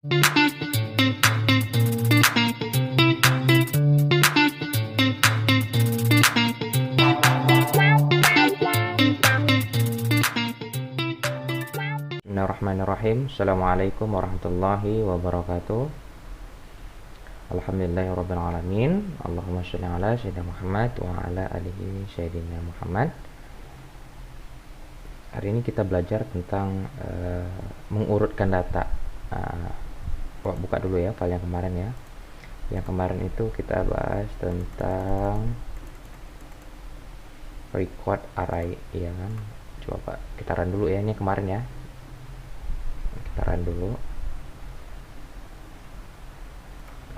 Bismillahirrahmanirrahim. Assalamualaikum warahmatullahi wabarakatuh. Alhamdulillahirabbil alamin. Allahumma shalli ala sayyidina Muhammad wa ala alihi sayyidina Muhammad. Hari ini kita belajar tentang mengurutkan data. Buka dulu ya file yang kemarin ya. Yang kemarin itu kita bahas tentang record array, ya kan? Coba kita run dulu ya, ini kemarin ya. Kita run dulu.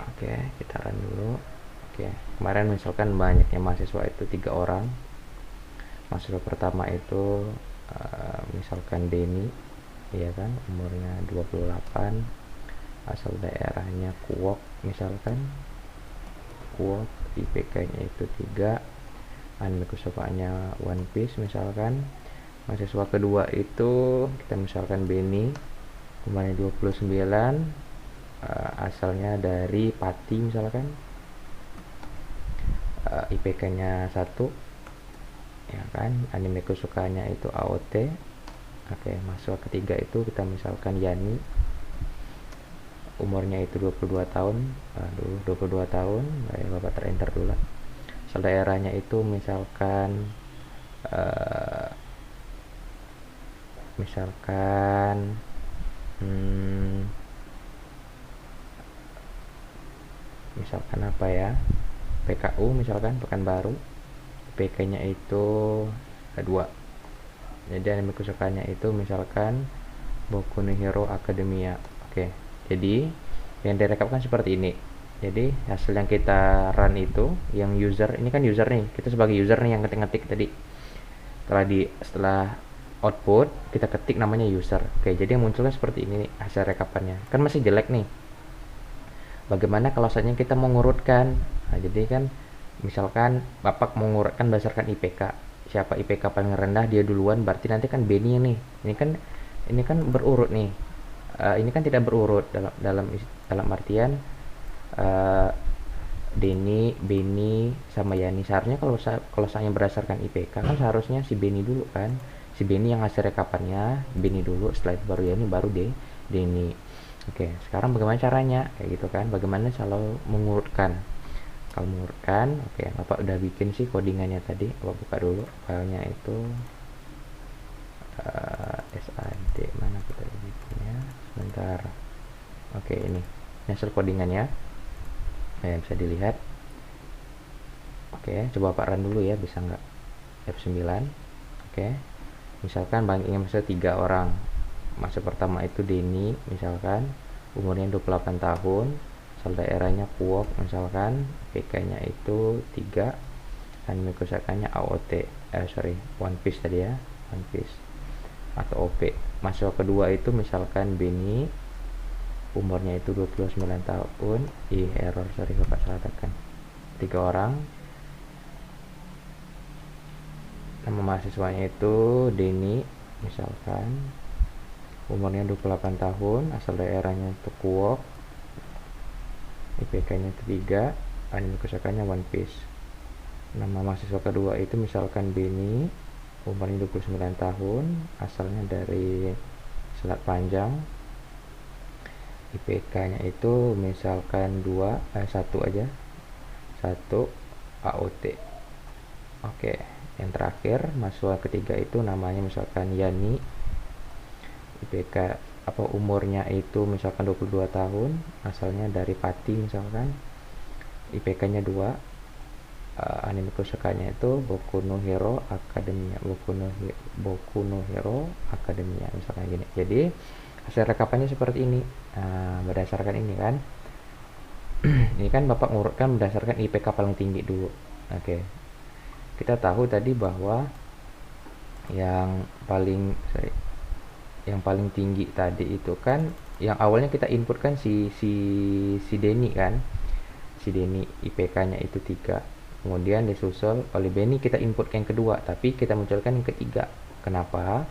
Oke, kita run dulu. Oke, kemarin misalkan banyaknya mahasiswa itu 3 orang. Mahasiswa pertama itu misalkan Denny, ya kan, umurnya 28, asal daerahnya Kuok, misalkan Kuok, IPK-nya itu 3, anime kesukaannya One Piece, misalkan. Mahasiswa kedua itu kita misalkan Benny, umurnya 29, asalnya dari Pati, misalkan, IPK-nya 1, ya kan, anime kesukaannya itu AOT. Oke, mahasiswa ketiga itu kita misalkan Yani, umurnya itu 22 tahun. 22 tahun, Bapak terenter dulu. Asal daerahnya itu misalkan misalkan apa ya, PKU, misalkan Pekanbaru, PK-nya itu 2. Jadi anime kesukaannya itu misalkan Boku no Hero Academia. Oke, jadi yang direkapkan seperti ini. Jadi hasil yang kita run itu, yang user, ini kan user nih, kita sebagai user nih yang ketik-ketik tadi. Setelah output kita ketik namanya user. Oke, jadi yang munculnya seperti ini hasil rekapannya. Kan masih jelek nih. Bagaimana kalau saatnya kita mengurutkan? Nah, jadi kan misalkan Bapak mengurutkan berdasarkan IPK. Siapa IPK paling rendah dia duluan, berarti nanti kan Benny nih. Ini kan berurut nih. Ini kan tidak berurut dalam artian Denny, Benny sama Yani. Seharusnya kalau saya berdasarkan IPK kan seharusnya si Benny dulu kan. Si Benny yang hasil rekapannya, Benny dulu, setelah itu baru Yani, baru Denny. Oke, sekarang bagaimana caranya? Kayak gitu kan. Bagaimana kalau mengurutkan? Kalau mengurutkan, oke, Bapak udah bikin sih codingannya tadi. Bapak buka dulu filenya itu. SAD mana kita bikinnya? Sebentar. Oke, ini hasil codingannya. Bisa dilihat. Oke, coba Pak run dulu ya, bisa nggak? F9. Oke, misalkan bankingnya misalnya 3 orang. Masa pertama itu Denny, misalkan, umurnya 28 tahun, asal daerahnya Kuok, misalkan, PK-nya itu 3, anime kesukaannya AOT, One Piece tadi ya, One Piece atau OP. Mahasiswa kedua itu misalkan Benny, umurnya itu 29 tahun. Error, Bapak salah tekan. 3 orang. Nama mahasiswanya itu Denny, misalkan, umurnya 28 tahun, asal daerahnya itu Kuok, IPK-nya itu 3, anime kesukaannya One Piece. Nama mahasiswa kedua itu misalkan Benny, umurnya 29 tahun, asalnya dari Selat Panjang, IPK-nya itu misalkan 1 aja, 1 AOT. Oke, yang terakhir mahasiswa ketiga itu namanya misalkan Yani, IPK umurnya itu misalkan 22 tahun, asalnya dari Pati, misalkan, IPK-nya 2, anime kesukaannya itu Boku no Hero Academia, Boku no Hero Academia, misalkan gini. Jadi hasil rekapannya seperti ini. Berdasarkan ini kan. Ini kan Bapak ngurutkan berdasarkan IPK paling tinggi dulu. Oke. Kita tahu tadi bahwa yang paling tinggi tadi itu kan yang awalnya kita input kan si Denny kan. Si Denny IPK-nya itu 3. Kemudian disusul oleh Benny, kita input yang kedua, tapi kita munculkan yang ketiga. Kenapa?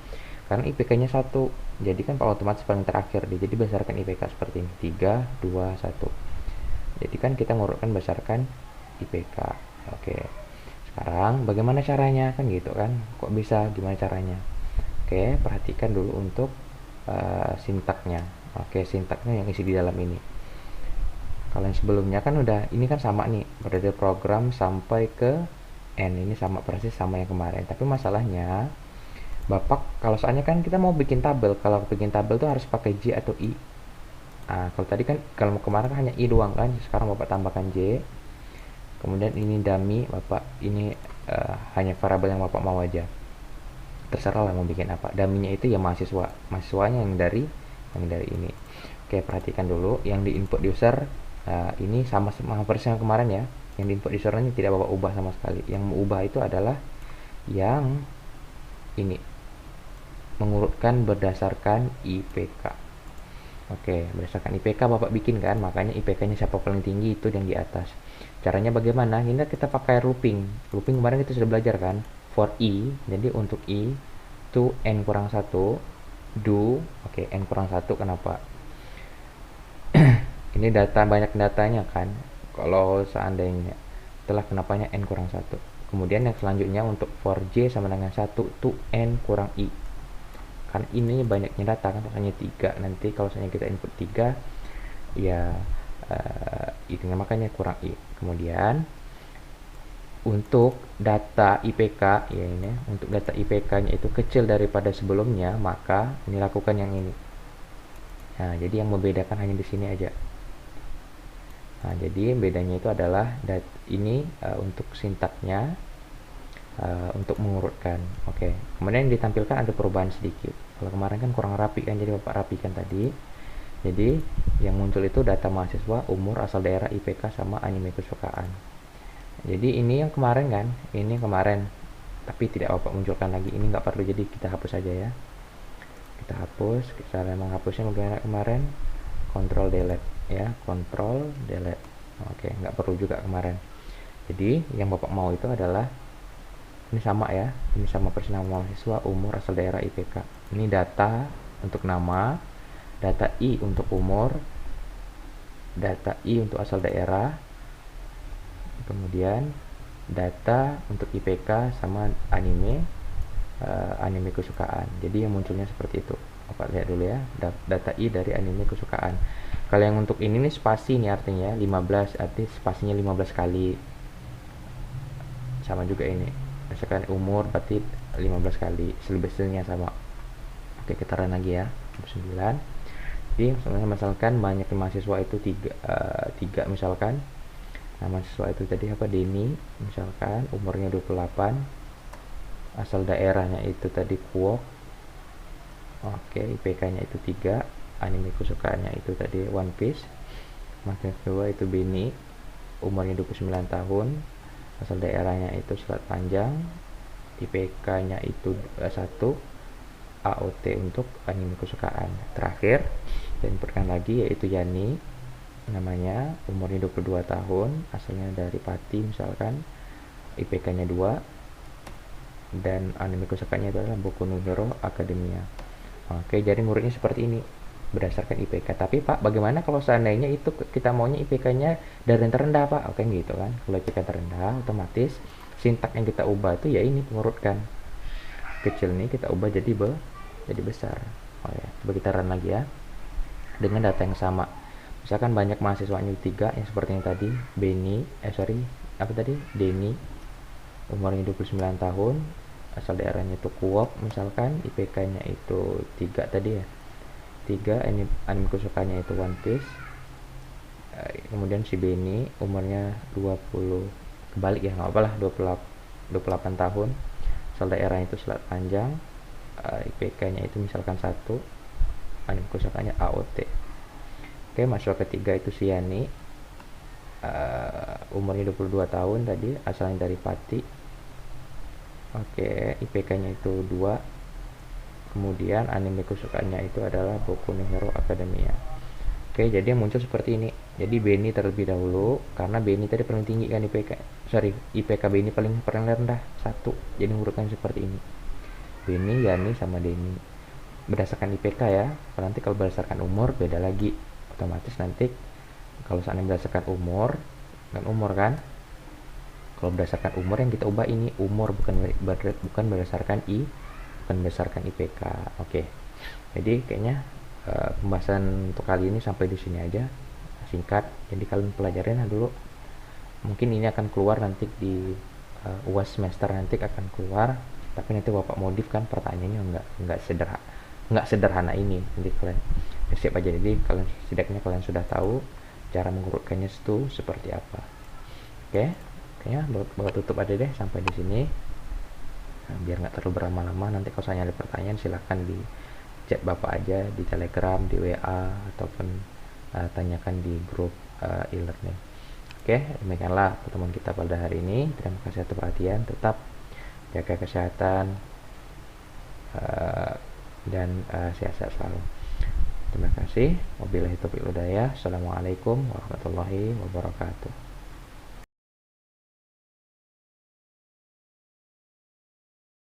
karena IPK-nya 1, jadi kan otomatis paling terakhir deh. Jadi berdasarkan IPK seperti ini, 3, 2, 1. Jadi kan kita ngurutkan berdasarkan IPK. Oke, sekarang bagaimana caranya kan gitu kan, kok bisa, gimana caranya? Oke, perhatikan dulu untuk sintaknya. Oke, sintaknya yang isi di dalam ini. Kalau yang sebelumnya kan udah, ini kan sama nih, dari program sampai ke N, ini sama persis sama yang kemarin. Tapi masalahnya Bapak, kalau soalnya kan kita mau bikin tabel, kalau bikin tabel tuh harus pakai J atau I. Nah, kalau tadi kan, kalau kemarin kan hanya I doang kan, sekarang Bapak tambahkan J. Kemudian ini dummy, Bapak ini hanya variabel yang Bapak mau aja. Terserah lah mau bikin apa. Dummy-nya itu ya mahasiswanya yang dari ini. Oke, perhatikan dulu yang di input user ini sama persis yang kemarin ya. Yang di input user ini tidak Bapak ubah sama sekali. Yang mau ubah itu adalah yang ini, mengurutkan berdasarkan IPK. Oke, berdasarkan IPK Bapak bikin kan, makanya IPK-nya siapa paling tinggi itu yang di atas. Caranya bagaimana? Ini kita pakai looping. Looping kemarin kita sudah belajar kan, for I. Jadi untuk I to N kurang 1 do, oke, N kurang 1 kenapa? Ini data, banyak datanya kan. Kalau seandainya setelah kenapanya N kurang 1. Kemudian yang selanjutnya untuk for J sama dengan 1 to N kurang I. Karena ini banyaknya data kan, hanya 3. Nanti kalau misalnya kita input 3 ya itu makanya kurang I. Kemudian untuk data IPK ya ini, untuk data IPK-nya itu kecil daripada sebelumnya, maka ini lakukan yang ini. Nah, jadi yang membedakan hanya di sini aja. Nah, jadi bedanya itu adalah ini untuk sintaknya, untuk mengurutkan. Oke, kemudian ditampilkan ada perubahan sedikit. Kalau kemarin kan kurang rapi kan, jadi Bapak rapikan tadi. Jadi yang muncul itu data mahasiswa, umur, asal daerah, IPK, sama anime kesukaan. Jadi ini yang kemarin kan, ini kemarin, tapi tidak Bapak munculkan lagi. Ini nggak perlu, jadi kita hapus saja ya. Kita hapus. Cara menghapusnya bagaimana kemarin? Control delete ya, Control delete. Oke, nggak perlu juga kemarin. Jadi yang Bapak mau itu adalah ini sama ya, ini sama persis nama mahasiswa, umur, asal daerah, IPK. Ini data untuk nama, data I untuk umur, data I untuk asal daerah, kemudian data untuk IPK sama anime, anime kesukaan. Jadi yang munculnya seperti itu. Bapak lihat dulu ya, data I dari anime kesukaan. Kalau yang untuk ini nih spasi nih, artinya 15, arti spasinya 15 kali. Sama juga ini, misalkan umur berarti 15 kali, selebihnya sama. Oke, kita run lagi ya. 9. Jadi misalkan banyak mahasiswa itu 3 misalkan. Nah, mahasiswa itu tadi apa, Denny misalkan, umurnya 28, asal daerahnya itu tadi Kuok. Oke, IPK-nya itu 3, anime kesukaannya itu tadi One Piece. Mahasiswa itu Benny, umurnya 29 tahun, asal daerahnya itu Selat Panjang, IPK-nya itu 1, AOT untuk anime kesukaan. Terakhir, dan inputkan lagi yaitu Yani, namanya, umurnya 22 tahun, asalnya dari Pati misalkan, IPK-nya 2, dan anime kesukaannya itu adalah Boku no Hero Academia. Oke, jadi ngurutnya seperti ini berdasarkan IPK. Tapi Pak, bagaimana kalau seandainya itu kita maunya IPK-nya dari yang terendah Pak? Oke gitu kan. Kalau IPK terendah, otomatis sintak yang kita ubah itu ya ini, pengurutkan. Kecil nih kita ubah jadi besar. Oh ya, coba kita run lagi ya. Dengan data yang sama. Misalkan banyak mahasiswanya 3 yang seperti yang tadi, Denny, umurnya 29 tahun, asal daerahnya itu Kuok misalkan, IPK-nya itu 3 tadi ya. 3, anime kesukaannya itu One Piece. Kemudian si Benny umurnya 20, kebalik ya, nggak apa lah, 28 tahun, asal daerahnya itu Selat Panjang, IPK-nya itu misalkan 1, anime kesukaannya AOT. Oke, mahasiswa ketiga itu si Yani, umurnya 22 tahun tadi, asalnya dari Pati. Oke, IPK-nya itu 2, kemudian anime kesukaannya itu adalah Boku no Hero Academia. Oke, jadi yang muncul seperti ini. Jadi Benny terlebih dahulu, karena Benny tadi paling tinggi kan IPK Benny paling rendah 1, jadi urutkan seperti ini, Benny, Yani, sama Denny. berdasarkan IPK ya. Nanti kalau berdasarkan umur beda lagi, otomatis nanti kalau seandainya berdasarkan umur kan umur kan, kalau berdasarkan umur yang kita ubah ini umur, bukan berdasarkan bukan berdasarkan IPK. Oke. Jadi kayaknya pembahasan untuk kali ini sampai di sini aja, singkat. Jadi kalian pelajarin dulu. Mungkin ini akan keluar nanti di UAS semester nanti akan keluar, tapi nanti bapak modif kan pertanyaannya nggak sederhana ini. Nanti kalian siap aja. Jadi kalian setidaknya kalian sudah tahu cara mengurutkannya itu seperti apa. Oke, kayaknya bapak tutup aja deh sampai di sini. Nah, biar nggak terlalu berlama-lama. Nanti kalau saya ada pertanyaan silahkan di chat bapak aja di Telegram, di WA, ataupun tanyakan di grup e-learning. Oke, demikianlah pertemuan kita pada hari ini. Terima kasih atas perhatian. Tetap jaga kesehatan dan sehat-sehat selalu. Terima kasih. Wabillahi taufiq wal hidayah. Assalamualaikum warahmatullahi wabarakatuh.